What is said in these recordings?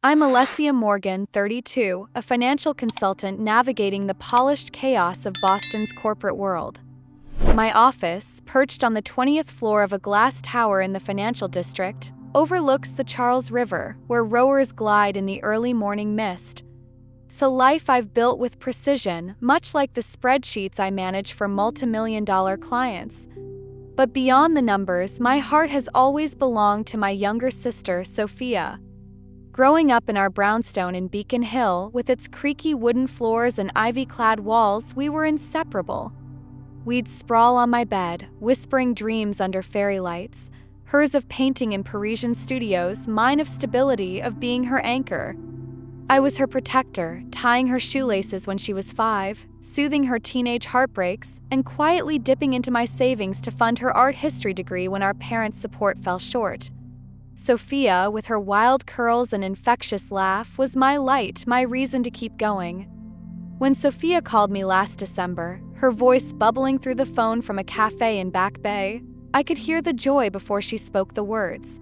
I'm Alessia Morgan, 32, a financial consultant navigating the polished chaos of Boston's corporate world. My office, perched on the 20th floor of a glass tower in the financial district, overlooks the Charles River, where rowers glide in the early morning mist. It's a life I've built with precision, much like the spreadsheets I manage for multimillion-dollar clients. But beyond the numbers, my heart has always belonged to my younger sister, Sophia. Growing up in our brownstone in Beacon Hill, with its creaky wooden floors and ivy-clad walls, we were inseparable. We'd sprawl on my bed, whispering dreams under fairy lights, hers of painting in Parisian studios, mine of stability, of being her anchor. I was her protector, tying her shoelaces when she was 5, soothing her teenage heartbreaks, and quietly dipping into my savings to fund her art history degree when our parents' support fell short. Sophia, with her wild curls and infectious laugh, was my light, my reason to keep going. When Sophia called me last December, her voice bubbling through the phone from a cafe in Back Bay, I could hear the joy before she spoke the words.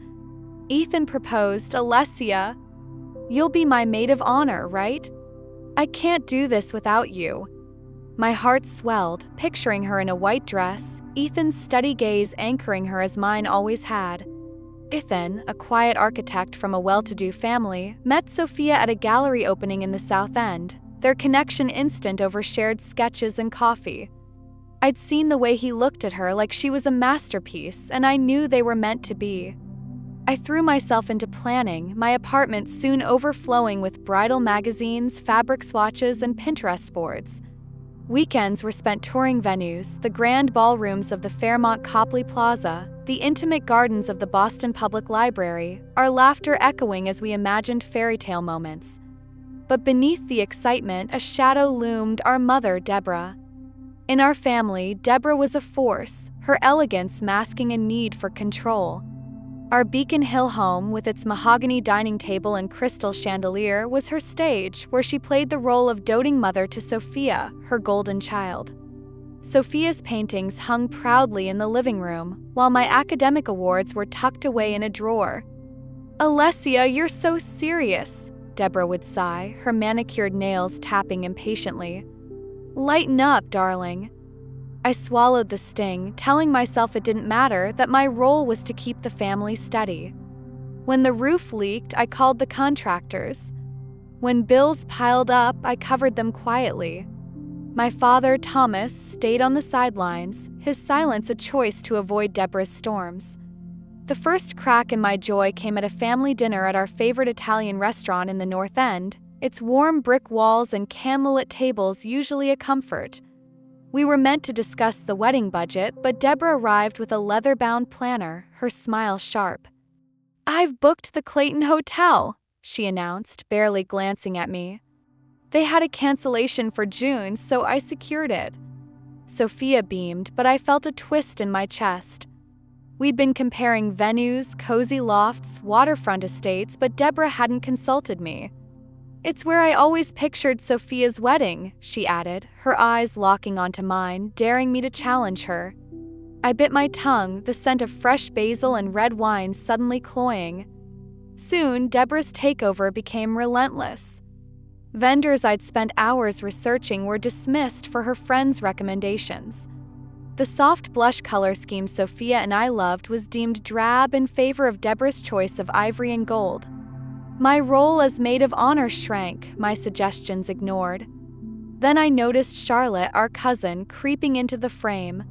"Ethan proposed, Alessia. You'll be my maid of honor, right? I can't do this without you." My heart swelled, picturing her in a white dress, Ethan's steady gaze anchoring her as mine always had. Ethan, a quiet architect from a well-to-do family, met Sophia at a gallery opening in the South End, their connection instant over shared sketches and coffee. I'd seen the way he looked at her like she was a masterpiece, and I knew they were meant to be. I threw myself into planning, my apartment soon overflowing with bridal magazines, fabric swatches, and Pinterest boards. Weekends were spent touring venues, the grand ballrooms of the Fairmont Copley Plaza, the intimate gardens of the Boston Public Library, our laughter echoing as we imagined fairy tale moments. But beneath the excitement, a shadow loomed, our mother, Deborah. In our family, Deborah was a force, her elegance masking a need for control. Our Beacon Hill home, with its mahogany dining table and crystal chandelier, was her stage, where she played the role of doting mother to Sophia, her golden child. Sophia's paintings hung proudly in the living room, while my academic awards were tucked away in a drawer. "Alessia, you're so serious," Deborah would sigh, her manicured nails tapping impatiently. "Lighten up, darling." I swallowed the sting, telling myself it didn't matter, that my role was to keep the family steady. When the roof leaked, I called the contractors. When bills piled up, I covered them quietly. My father, Thomas, stayed on the sidelines, his silence a choice to avoid Deborah's storms. The first crack in my joy came at a family dinner at our favorite Italian restaurant in the North End, its warm brick walls and candlelit tables usually a comfort. We were meant to discuss the wedding budget, but Deborah arrived with a leather-bound planner, her smile sharp. "I've booked the Clayton Hotel," she announced, barely glancing at me. "They had a cancellation for June, so I secured it." Sophia beamed, but I felt a twist in my chest. We'd been comparing venues, cozy lofts, waterfront estates, but Deborah hadn't consulted me. "It's where I always pictured Sophia's wedding," she added, her eyes locking onto mine, daring me to challenge her. I bit my tongue, the scent of fresh basil and red wine suddenly cloying. Soon, Deborah's takeover became relentless. Vendors I'd spent hours researching were dismissed for her friends' recommendations. The soft blush color scheme Sophia and I loved was deemed drab in favor of Deborah's choice of ivory and gold. My role as maid of honor shrank, my suggestions ignored. Then I noticed Charlotte, our cousin, creeping into the frame.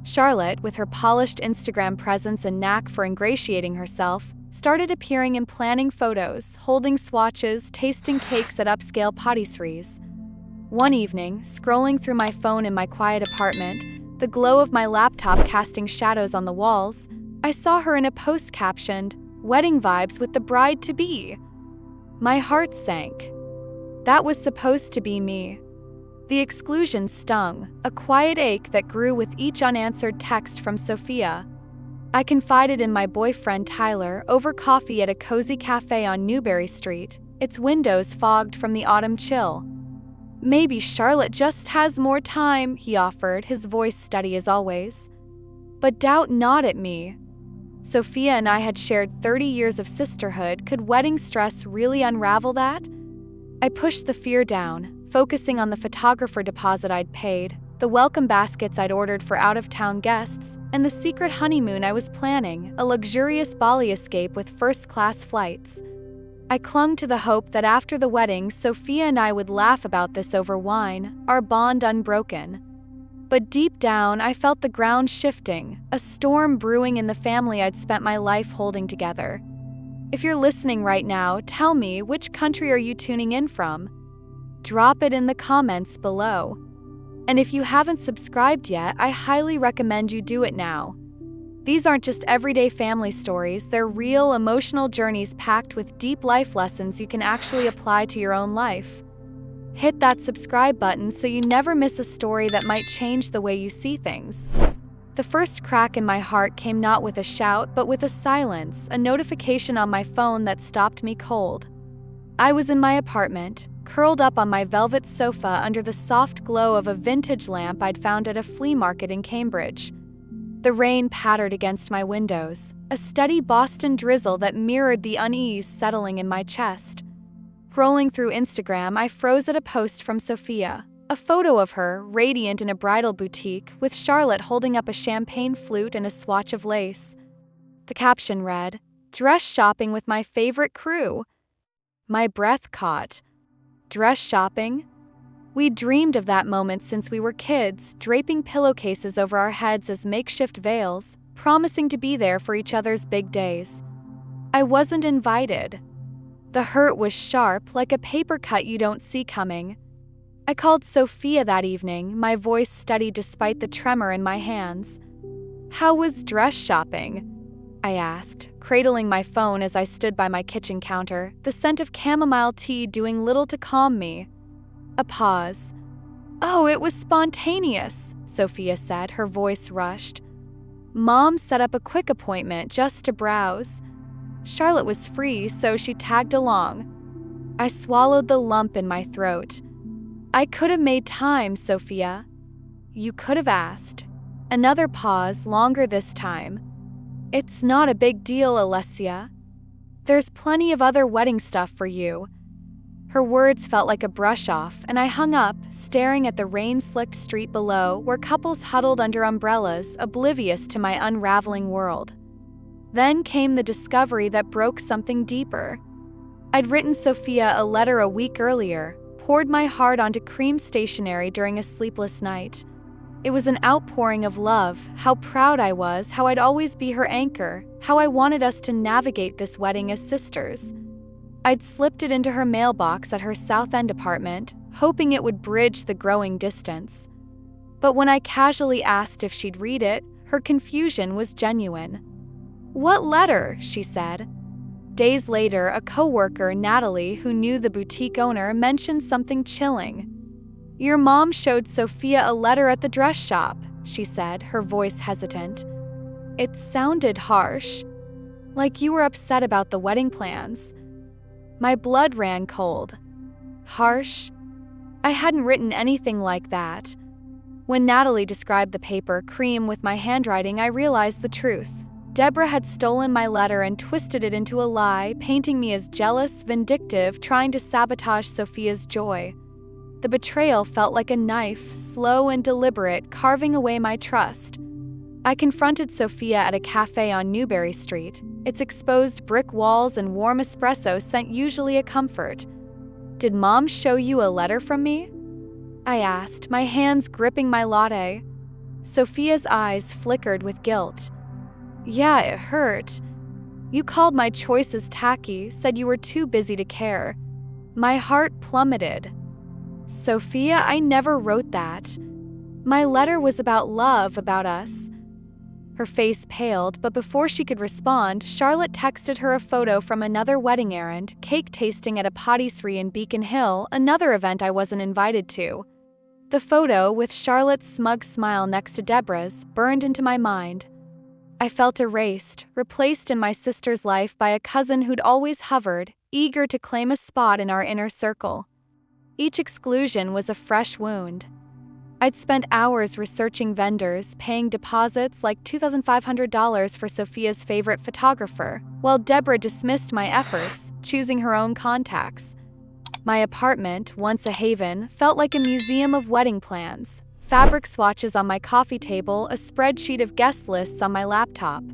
Charlotte, with her polished Instagram presence and knack for ingratiating herself, started appearing in planning photos, holding swatches, tasting cakes at upscale patisseries. One evening, scrolling through my phone in my quiet apartment, the glow of my laptop casting shadows on the walls, I saw her in a post captioned, "Wedding vibes with the bride-to-be." My heart sank. That was supposed to be me. The exclusion stung, a quiet ache that grew with each unanswered text from Sophia. I confided in my boyfriend Tyler over coffee at a cozy cafe on Newbury Street, its windows fogged from the autumn chill. "Maybe Charlotte just has more time," he offered, his voice steady as always. "But doubt not at me." Sophia and I had shared 30 years of sisterhood. Could wedding stress really unravel that? I pushed the fear down, focusing on the photographer deposit I'd paid, the welcome baskets I'd ordered for out-of-town guests, and the secret honeymoon I was planning, a luxurious Bali escape with first-class flights. I clung to the hope that after the wedding, Sophia and I would laugh about this over wine, our bond unbroken. But deep down, I felt the ground shifting, a storm brewing in the family I'd spent my life holding together. If you're listening right now, tell me, which country are you tuning in from? Drop it in the comments below. And if you haven't subscribed yet, I highly recommend you do it now. These aren't just everyday family stories, they're real, emotional journeys packed with deep life lessons you can actually apply to your own life. Hit that subscribe button so you never miss a story that might change the way you see things. The first crack in my heart came not with a shout, but with a silence, a notification on my phone that stopped me cold. I was in my apartment, curled up on my velvet sofa under the soft glow of a vintage lamp I'd found at a flea market in Cambridge. The rain pattered against my windows, a steady Boston drizzle that mirrored the unease settling in my chest. Scrolling through Instagram, I froze at a post from Sophia, a photo of her, radiant in a bridal boutique, with Charlotte holding up a champagne flute and a swatch of lace. The caption read, "Dress shopping with my favorite crew." My breath caught. Dress shopping? We dreamed of that moment since we were kids, draping pillowcases over our heads as makeshift veils, promising to be there for each other's big days. I wasn't invited. The hurt was sharp, like a paper cut you don't see coming. I called Sophia that evening, my voice steady despite the tremor in my hands. "How was dress shopping?" I asked, cradling my phone as I stood by my kitchen counter, the scent of chamomile tea doing little to calm me. A pause. "Oh, it was spontaneous," Sophia said, her voice rushed. "Mom set up a quick appointment just to browse. Charlotte was free, so she tagged along." I swallowed the lump in my throat. "I could have made time, Sophia." "You could have asked." Another pause, longer this time. "It's not a big deal, Alessia. There's plenty of other wedding stuff for you." Her words felt like a brush-off, and I hung up, staring at the rain-slicked street below, where couples huddled under umbrellas, oblivious to my unraveling world. Then came the discovery that broke something deeper. I'd written Sophia a letter a week earlier, poured my heart onto cream stationery during a sleepless night. It was an outpouring of love, how proud I was, how I'd always be her anchor, how I wanted us to navigate this wedding as sisters. I'd slipped it into her mailbox at her South End apartment, hoping it would bridge the growing distance. But when I casually asked if she'd read it, her confusion was genuine. "What letter?" she said. Days later, a coworker, Natalie, who knew the boutique owner, mentioned something chilling. "Your mom showed Sophia a letter at the dress shop," she said, her voice hesitant. It sounded harsh, like you were upset about the wedding plans. My blood ran cold. Harsh? I hadn't written anything like that. When Natalie described the paper, cream with my handwriting, I realized the truth. Deborah had stolen my letter and twisted it into a lie, painting me as jealous, vindictive, trying to sabotage Sophia's joy. The betrayal felt like a knife, slow and deliberate, carving away my trust. I confronted Sophia at a cafe on Newbury Street. Its exposed brick walls and warm espresso sent usually a comfort. "Did Mom show you a letter from me?" I asked, my hands gripping my latte. Sophia's eyes flickered with guilt. "Yeah, it hurt. You called my choices tacky, said you were too busy to care." My heart plummeted. "Sophia, I never wrote that. My letter was about love, about us." Her face paled, but before she could respond, Charlotte texted her a photo from another wedding errand, cake tasting at a patisserie in Beacon Hill, another event I wasn't invited to. The photo, with Charlotte's smug smile next to Deborah's, burned into my mind. I felt erased, replaced in my sister's life by a cousin who'd always hovered, eager to claim a spot in our inner circle. Each exclusion was a fresh wound. I'd spent hours researching vendors, paying deposits like $2,500 for Sophia's favorite photographer, while Deborah dismissed my efforts, choosing her own contacts. My apartment, once a haven, felt like a museum of wedding plans. Fabric swatches on my coffee table, a spreadsheet of guest lists on my laptop.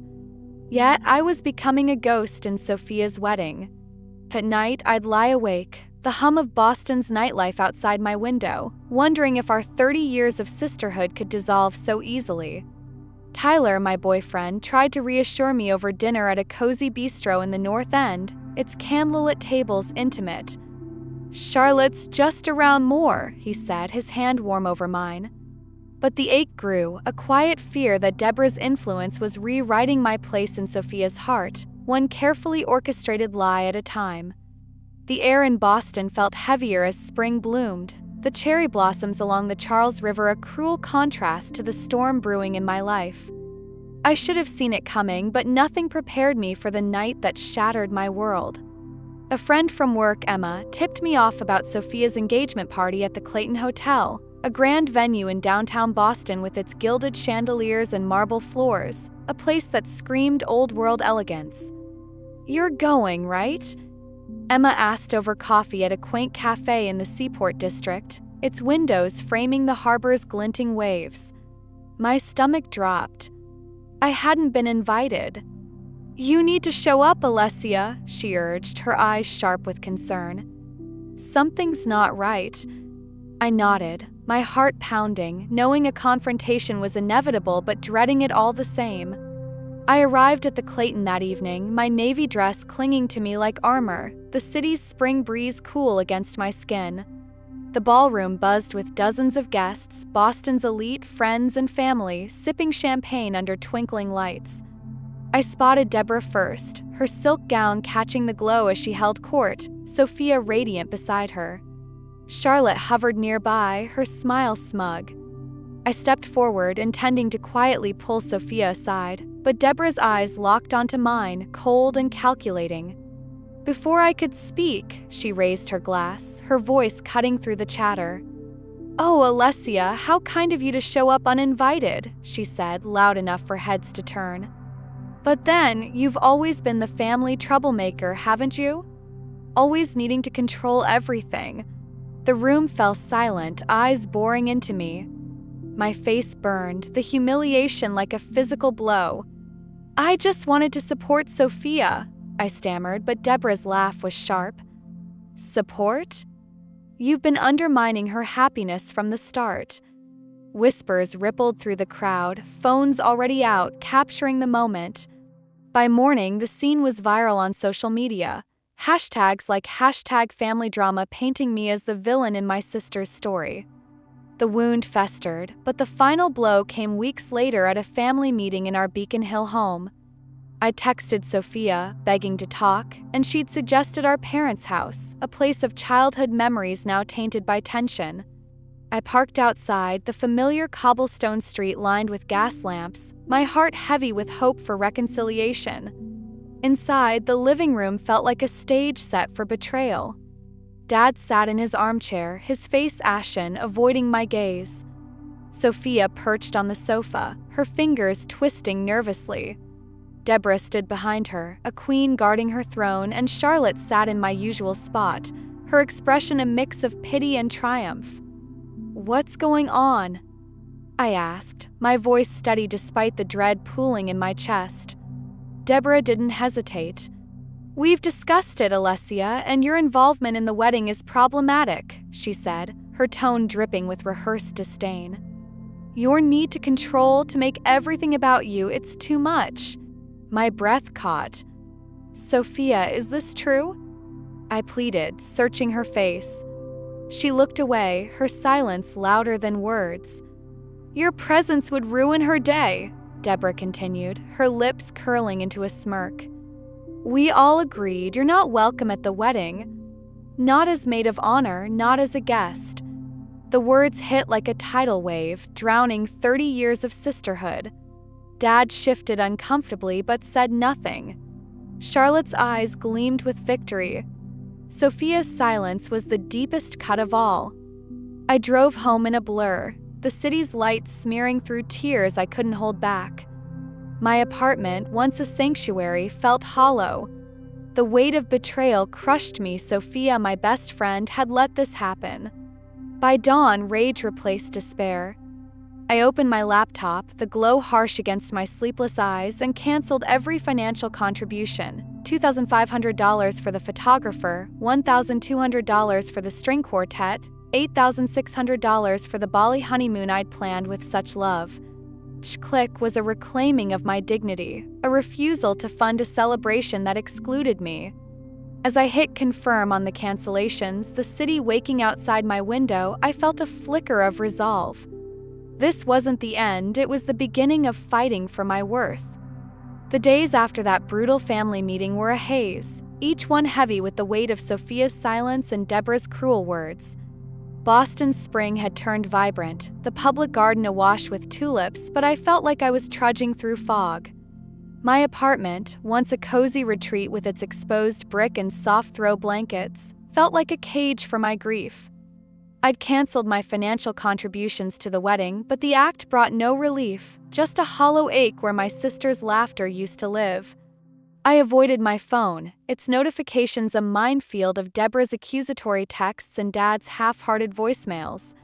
Yet, I was becoming a ghost in Sophia's wedding. At night, I'd lie awake, the hum of Boston's nightlife outside my window, wondering if our 30 years of sisterhood could dissolve so easily. Tyler, my boyfriend, tried to reassure me over dinner at a cozy bistro in the North End, its candlelit tables intimate. "Charlotte's just around more," he said, his hand warm over mine. But the ache grew, a quiet fear that Deborah's influence was rewriting my place in Sophia's heart, one carefully orchestrated lie at a time. The air in Boston felt heavier as spring bloomed, the cherry blossoms along the Charles River a cruel contrast to the storm brewing in my life. I should have seen it coming, but nothing prepared me for the night that shattered my world. A friend from work, Emma, tipped me off about Sophia's engagement party at the Clayton Hotel, a grand venue in downtown Boston with its gilded chandeliers and marble floors, a place that screamed old-world elegance. "You're going, right?" Emma asked over coffee at a quaint cafe in the Seaport District, its windows framing the harbor's glinting waves. My stomach dropped. I hadn't been invited. "You need to show up, Alessia," she urged, her eyes sharp with concern. "Something's not right." I nodded, my heart pounding, knowing a confrontation was inevitable but dreading it all the same. I arrived at the Clayton that evening, my navy dress clinging to me like armor, the city's spring breeze cool against my skin. The ballroom buzzed with dozens of guests, Boston's elite, friends, and family, sipping champagne under twinkling lights. I spotted Deborah first, her silk gown catching the glow as she held court, Sophia radiant beside her. Charlotte hovered nearby, her smile smug. I stepped forward, intending to quietly pull Sophia aside, but Deborah's eyes locked onto mine, cold and calculating. Before I could speak, she raised her glass, her voice cutting through the chatter. "Oh, Alessia, how kind of you to show up uninvited," she said, loud enough for heads to turn. "But then, you've always been the family troublemaker, haven't you? Always needing to control everything." The room fell silent, eyes boring into me. My face burned, the humiliation like a physical blow. "I just wanted to support Sophia," I stammered, but Deborah's laugh was sharp. "Support? You've been undermining her happiness from the start." Whispers rippled through the crowd, phones already out, capturing the moment. By morning, the scene was viral on social media. Hashtags like #FamilyDrama painting me as the villain in my sister's story. The wound festered, but the final blow came weeks later at a family meeting in our Beacon Hill home. I texted Sophia, begging to talk, and she'd suggested our parents' house, a place of childhood memories now tainted by tension. I parked outside, the familiar cobblestone street lined with gas lamps, my heart heavy with hope for reconciliation. Inside, the living room felt like a stage set for betrayal. Dad sat in his armchair, his face ashen, avoiding my gaze. Sophia perched on the sofa, her fingers twisting nervously. Deborah stood behind her, a queen guarding her throne, and Charlotte sat in my usual spot, her expression a mix of pity and triumph. "What's going on?" I asked, my voice steady despite the dread pooling in my chest. Deborah didn't hesitate. "We've discussed it, Alessia, and your involvement in the wedding is problematic," she said, her tone dripping with rehearsed disdain. "Your need to control, to make everything about you, it's too much." My breath caught. "Sophia, is this true?" I pleaded, searching her face. She looked away, her silence louder than words. "Your presence would ruin her day," Deborah continued, her lips curling into a smirk. "We all agreed you're not welcome at the wedding. Not as maid of honor, not as a guest." The words hit like a tidal wave, drowning 30 years of sisterhood. Dad shifted uncomfortably but said nothing. Charlotte's eyes gleamed with victory. Sophia's silence was the deepest cut of all. I drove home in a blur. the city's lights smearing through tears I couldn't hold back. My apartment, once a sanctuary, felt hollow. The weight of betrayal crushed me. Sophia, my best friend, had let this happen. By dawn, rage replaced despair. I opened my laptop, the glow harsh against my sleepless eyes, and canceled every financial contribution. $2,500 for the photographer, $1,200 for the string quartet, $8,600 for the Bali honeymoon I'd planned with such love. Each click was a reclaiming of my dignity, a refusal to fund a celebration that excluded me. As I hit confirm on the cancellations, the city waking outside my window, I felt a flicker of resolve. This wasn't the end, it was the beginning of fighting for my worth. The days after that brutal family meeting were a haze, each one heavy with the weight of Sophia's silence and Deborah's cruel words. Boston's spring had turned vibrant, the public garden awash with tulips, but I felt like I was trudging through fog. My apartment, once a cozy retreat with its exposed brick and soft throw blankets, felt like a cage for my grief. I'd canceled my financial contributions to the wedding, but the act brought no relief, just a hollow ache where my sister's laughter used to live. I avoided my phone, its notifications a minefield of Deborah's accusatory texts and Dad's half-hearted voicemails.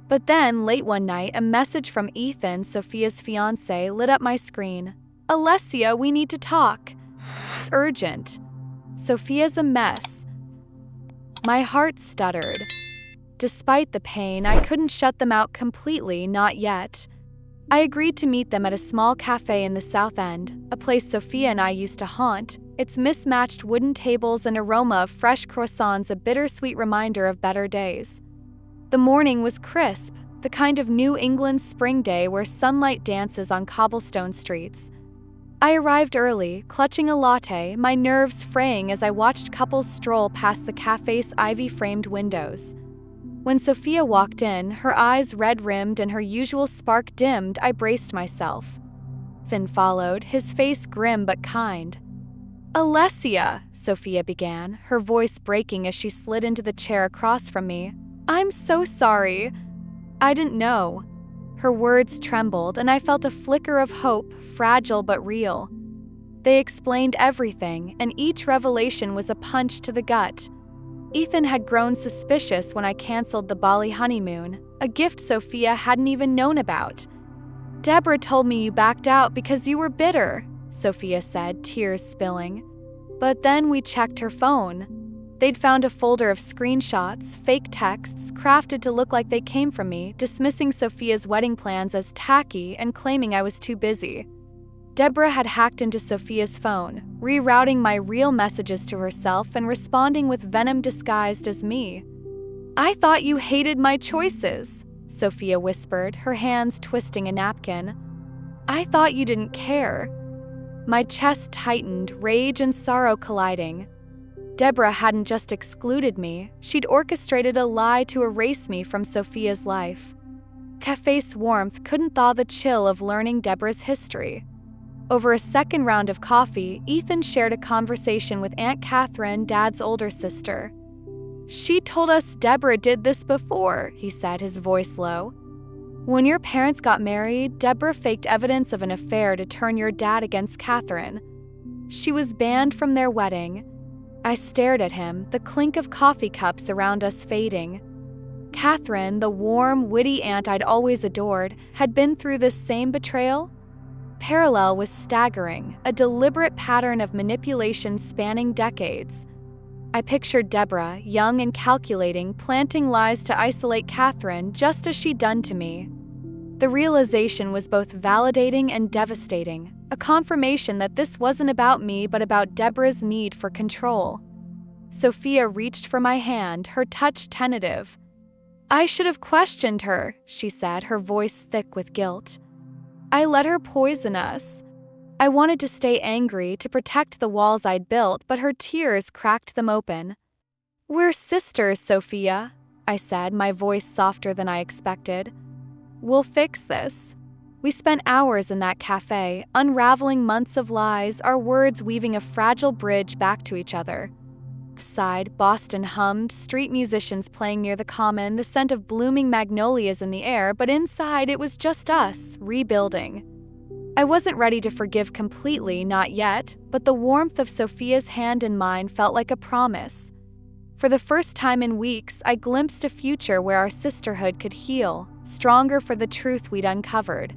But then, late one night, a message from Ethan, Sophia's fiancé, lit up my screen. "Alessia, we need to talk. It's urgent. Sophia's a mess." My heart stuttered. Despite the pain, I couldn't shut them out completely, not yet. I agreed to meet them at a small cafe in the South End, a place Sophia and I used to haunt, its mismatched wooden tables and aroma of fresh croissants a bittersweet reminder of better days. The morning was crisp, the kind of New England spring day where sunlight dances on cobblestone streets. I arrived early, clutching a latte, my nerves fraying as I watched couples stroll past the cafe's ivy-framed windows. When Sophia walked in, her eyes red-rimmed and her usual spark dimmed, I braced myself. Ethan followed, his face grim but kind. "Alessia," Sophia began, her voice breaking as she slid into the chair across from me. "I'm so sorry. I didn't know." Her words trembled, and I felt a flicker of hope, fragile but real. They explained everything, and each revelation was a punch to the gut. Ethan had grown suspicious when I canceled the Bali honeymoon, a gift Sophia hadn't even known about. "Deborah told me you backed out because you were bitter," Sophia said, tears spilling. But then we checked her phone. They'd found a folder of screenshots, fake texts, crafted to look like they came from me, dismissing Sophia's wedding plans as tacky and claiming I was too busy. Deborah had hacked into Sophia's phone, rerouting my real messages to herself and responding with venom disguised as me. "I thought you hated my choices," Sophia whispered, her hands twisting a napkin. "I thought you didn't care." My chest tightened, rage and sorrow colliding. Deborah hadn't just excluded me, she'd orchestrated a lie to erase me from Sophia's life. Cafe's warmth couldn't thaw the chill of learning Deborah's history. Over a second round of coffee, Ethan shared a conversation with Aunt Catherine, Dad's older sister. "She told us Deborah did this before," he said, his voice low. "When your parents got married, Deborah faked evidence of an affair to turn your dad against Catherine. She was banned from their wedding." I stared at him, the clink of coffee cups around us fading. Catherine, the warm, witty aunt I'd always adored, had been through this same betrayal? Parallel was staggering, a deliberate pattern of manipulation spanning decades. I pictured Deborah, young and calculating, planting lies to isolate Catherine just as she'd done to me. The realization was both validating and devastating, a confirmation that this wasn't about me but about Deborah's need for control. Sophia reached for my hand, her touch tentative. "I should have questioned her," she said, her voice thick with guilt. "I let her poison us." I wanted to stay angry, to protect the walls I'd built, but her tears cracked them open. "We're sisters, Sophia," I said, my voice softer than I expected. "We'll fix this." We spent hours in that cafe, unraveling months of lies, our words weaving a fragile bridge back to each other. Outside, Boston hummed, street musicians playing near the common, the scent of blooming magnolias in the air, but inside it was just us, rebuilding. I wasn't ready to forgive completely, not yet, but the warmth of Sophia's hand in mine felt like a promise. For the first time in weeks, I glimpsed a future where our sisterhood could heal, stronger for the truth we'd uncovered.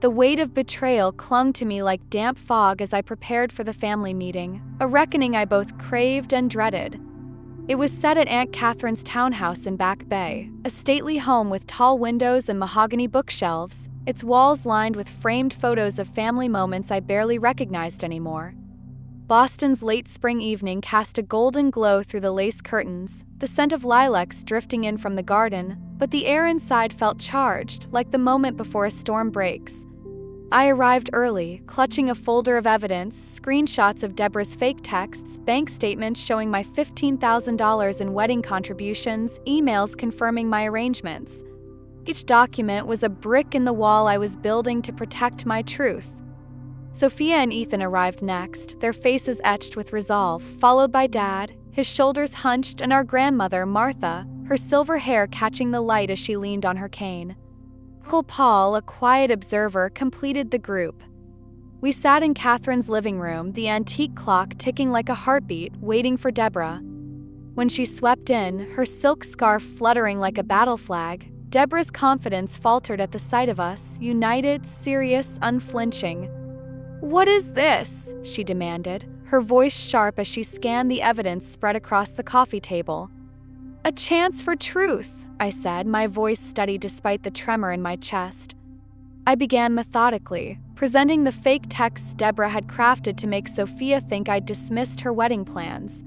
The weight of betrayal clung to me like damp fog as I prepared for the family meeting, a reckoning I both craved and dreaded. It was set at Aunt Catherine's townhouse in Back Bay, a stately home with tall windows and mahogany bookshelves, its walls lined with framed photos of family moments I barely recognized anymore. Boston's late spring evening cast a golden glow through the lace curtains, the scent of lilacs drifting in from the garden, but the air inside felt charged, like the moment before a storm breaks. I arrived early, clutching a folder of evidence, screenshots of Deborah's fake texts, bank statements showing my $15,000 in wedding contributions, emails confirming my arrangements. Each document was a brick in the wall I was building to protect my truth. Sophia and Ethan arrived next, their faces etched with resolve, followed by Dad, his shoulders hunched, and our grandmother, Martha, her silver hair catching the light as she leaned on her cane. Uncle Paul, a quiet observer, completed the group. We sat in Catherine's living room, the antique clock ticking like a heartbeat, waiting for Deborah. When she swept in, her silk scarf fluttering like a battle flag, Deborah's confidence faltered at the sight of us, united, serious, unflinching. "What is this?" she demanded, her voice sharp as she scanned the evidence spread across the coffee table. "A chance for truth," I said, my voice steady despite the tremor in my chest. I began methodically, presenting the fake texts Deborah had crafted to make Sophia think I'd dismissed her wedding plans.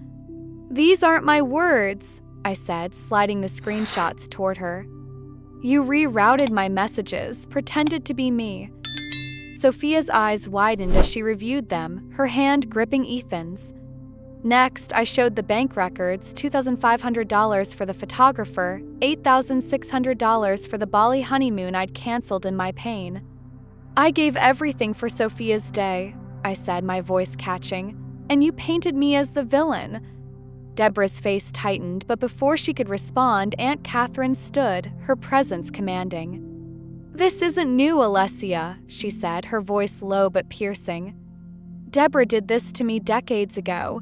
"These aren't my words," I said, sliding the screenshots toward her. "You rerouted my messages, pretended to be me." Sophia's eyes widened as she reviewed them, her hand gripping Ethan's. Next, I showed the bank records, $2,500 for the photographer, $8,600 for the Bali honeymoon I'd canceled in my pain. "I gave everything for Sophia's day," I said, my voice catching, "and you painted me as the villain." Deborah's face tightened, but before she could respond, Aunt Catherine stood, her presence commanding. "This isn't new, Alessia," she said, her voice low but piercing. "Deborah did this to me decades ago."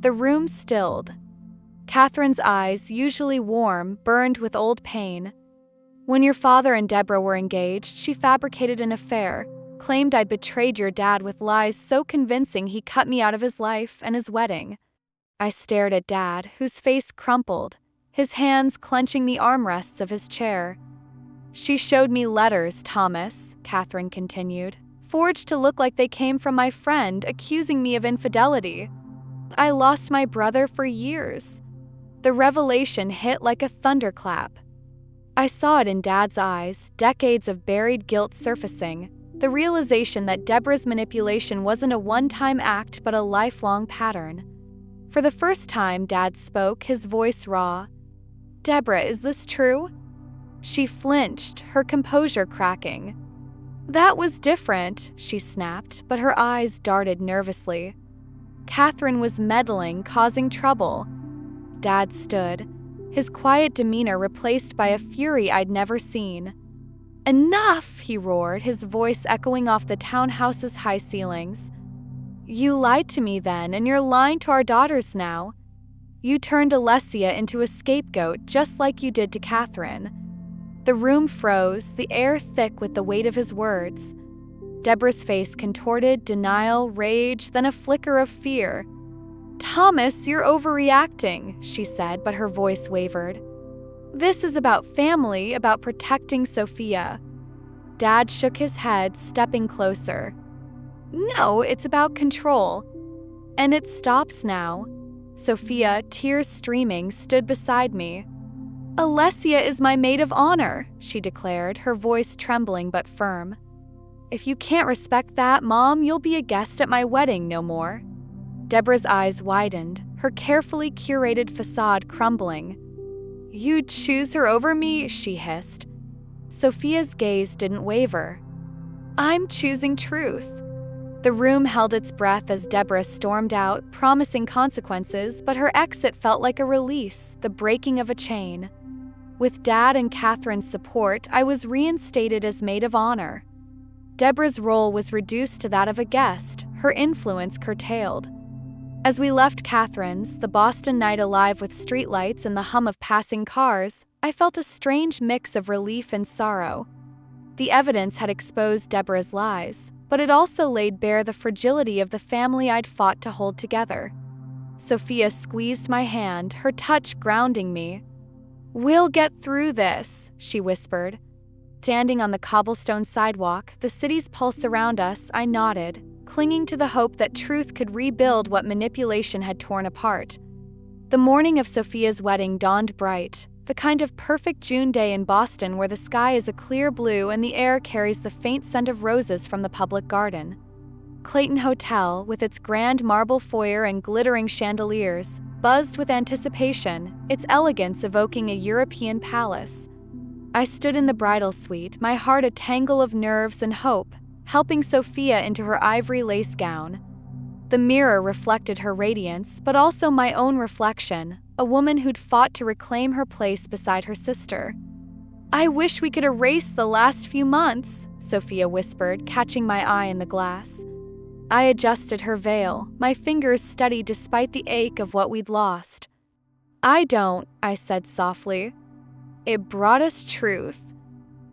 The room stilled. Catherine's eyes, usually warm, burned with old pain. "When your father and Deborah were engaged, she fabricated an affair, claimed I'd betrayed your dad with lies so convincing he cut me out of his life and his wedding." I stared at Dad, whose face crumpled, his hands clenching the armrests of his chair. "She showed me letters, Thomas," Catherine continued, "forged to look like they came from my friend, accusing me of infidelity. I lost my brother for years." The revelation hit like a thunderclap. I saw it in Dad's eyes, decades of buried guilt surfacing, the realization that Deborah's manipulation wasn't a one-time act but a lifelong pattern. For the first time, Dad spoke, his voice raw. "Deborah, is this true?" She flinched, her composure cracking. "That was different," she snapped, but her eyes darted nervously. Catherine was meddling, causing trouble. Dad stood, his quiet demeanor replaced by a fury I'd never seen. "Enough!" he roared, his voice echoing off the townhouse's high ceilings. "You lied to me then, and you're lying to our daughters now. You turned Alessia into a scapegoat just like you did to Catherine." The room froze, the air thick with the weight of his words. Deborah's face contorted, denial, rage, then a flicker of fear. "Thomas, you're overreacting," she said, but her voice wavered. "This is about family, about protecting Sophia." Dad shook his head, stepping closer. "No, it's about control. And it stops now." Sophia, tears streaming, stood beside me. "Alessia is my maid of honor," she declared, her voice trembling but firm. "If you can't respect that, Mom, you'll be a guest at my wedding no more." Deborah's eyes widened, her carefully curated facade crumbling. "You'd choose her over me?" she hissed. Sophia's gaze didn't waver. "I'm choosing truth." The room held its breath as Deborah stormed out, promising consequences, but her exit felt like a release, the breaking of a chain. With Dad and Catherine's support, I was reinstated as maid of honor. Deborah's role was reduced to that of a guest, her influence curtailed. As we left Catherine's, the Boston night alive with streetlights and the hum of passing cars, I felt a strange mix of relief and sorrow. The evidence had exposed Deborah's lies, but it also laid bare the fragility of the family I'd fought to hold together. Sophia squeezed my hand, her touch grounding me. "We'll get through this," she whispered. Standing on the cobblestone sidewalk, the city's pulse around us, I nodded, clinging to the hope that truth could rebuild what manipulation had torn apart. The morning of Sophia's wedding dawned bright, the kind of perfect June day in Boston where the sky is a clear blue and the air carries the faint scent of roses from the public garden. Clayton Hotel, with its grand marble foyer and glittering chandeliers, buzzed with anticipation, its elegance evoking a European palace. I stood in the bridal suite, my heart a tangle of nerves and hope, helping Sophia into her ivory lace gown. The mirror reflected her radiance, but also my own reflection, a woman who'd fought to reclaim her place beside her sister. "I wish we could erase the last few months," Sophia whispered, catching my eye in the glass. I adjusted her veil, my fingers steady despite the ache of what we'd lost. "I don't," I said softly. "It brought us truth.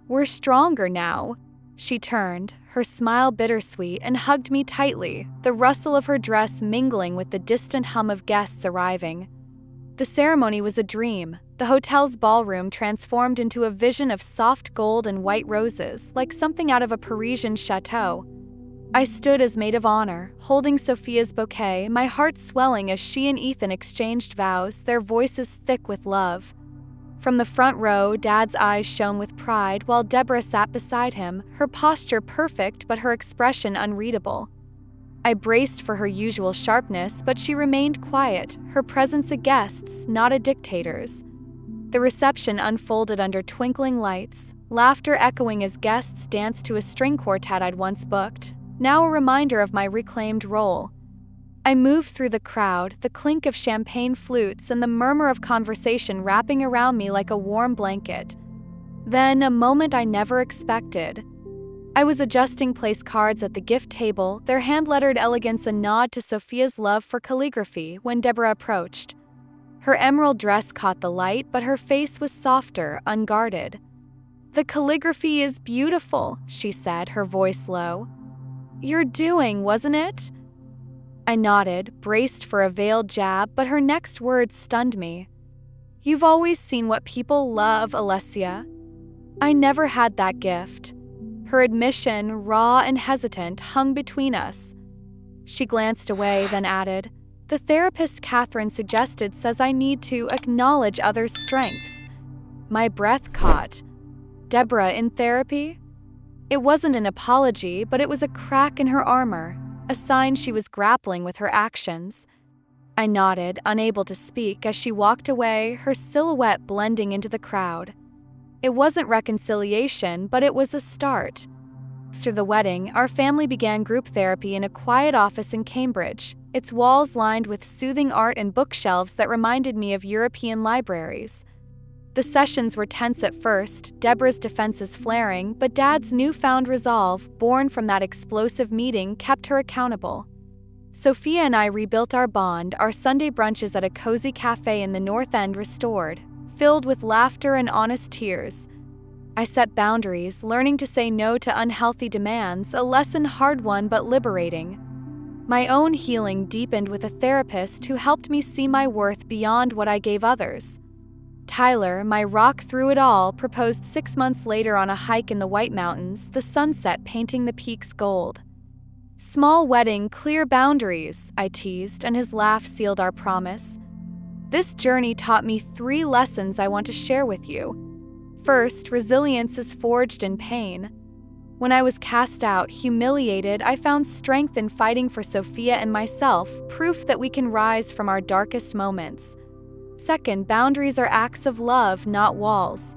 We're stronger now." She turned, her smile bittersweet, and hugged me tightly, the rustle of her dress mingling with the distant hum of guests arriving. The ceremony was a dream, the hotel's ballroom transformed into a vision of soft gold and white roses, like something out of a Parisian chateau. I stood as maid of honor, holding Sophia's bouquet, my heart swelling as she and Ethan exchanged vows, their voices thick with love. From the front row, Dad's eyes shone with pride while Deborah sat beside him, her posture perfect but her expression unreadable. I braced for her usual sharpness, but she remained quiet, her presence a guest's, not a dictator's. The reception unfolded under twinkling lights, laughter echoing as guests danced to a string quartet I'd once booked, now a reminder of my reclaimed role. I moved through the crowd, the clink of champagne flutes and the murmur of conversation wrapping around me like a warm blanket. Then, a moment I never expected. I was adjusting place cards at the gift table, their hand-lettered elegance a nod to Sophia's love for calligraphy, when Deborah approached. Her emerald dress caught the light, but her face was softer, unguarded. "The calligraphy is beautiful," she said, her voice low. "You're doing, wasn't it?" I nodded, braced for a veiled jab, but her next words stunned me. "You've always seen what people love, Alessia." I never had that gift. Her admission, raw and hesitant, hung between us. She glanced away, then added, "The therapist Catherine suggested says I need to acknowledge others' strengths." My breath caught. Deborah in therapy? It wasn't an apology, but it was a crack in her armor, a sign she was grappling with her actions. I nodded, unable to speak, as she walked away, her silhouette blending into the crowd. It wasn't reconciliation, but it was a start. After the wedding, our family began group therapy in a quiet office in Cambridge, its walls lined with soothing art and bookshelves that reminded me of European libraries. The sessions were tense at first, Deborah's defenses flaring, but Dad's newfound resolve, born from that explosive meeting, kept her accountable. Sophia and I rebuilt our bond, our Sunday brunches at a cozy cafe in the North End restored, filled with laughter and honest tears. I set boundaries, learning to say no to unhealthy demands, a lesson hard-won but liberating. My own healing deepened with a therapist who helped me see my worth beyond what I gave others. Tyler, my rock through it all, proposed 6 months later on a hike in the White Mountains, the sunset painting the peaks gold. "Small wedding, clear boundaries," I teased, and his laugh sealed our promise. This journey taught me 3 lessons I want to share with you. First, resilience is forged in pain. When I was cast out, humiliated, I found strength in fighting for Sophia and myself, proof that we can rise from our darkest moments. Second, boundaries are acts of love, not walls.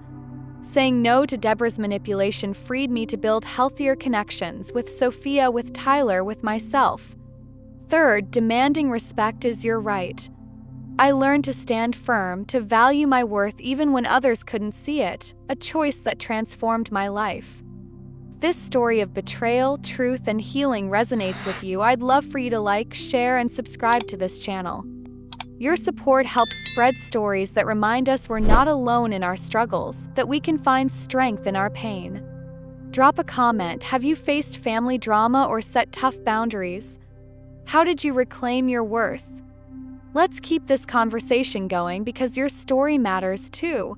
Saying no to Deborah's manipulation freed me to build healthier connections with Sophia, with Tyler, with myself. Third, demanding respect is your right. I learned to stand firm, to value my worth even when others couldn't see it, a choice that transformed my life. If this story of betrayal, truth, and healing resonates with you, I'd love for you to like, share, and subscribe to this channel. Your support helps spread stories that remind us we're not alone in our struggles, that we can find strength in our pain. Drop a comment. Have you faced family drama or set tough boundaries? How did you reclaim your worth? Let's keep this conversation going because your story matters too.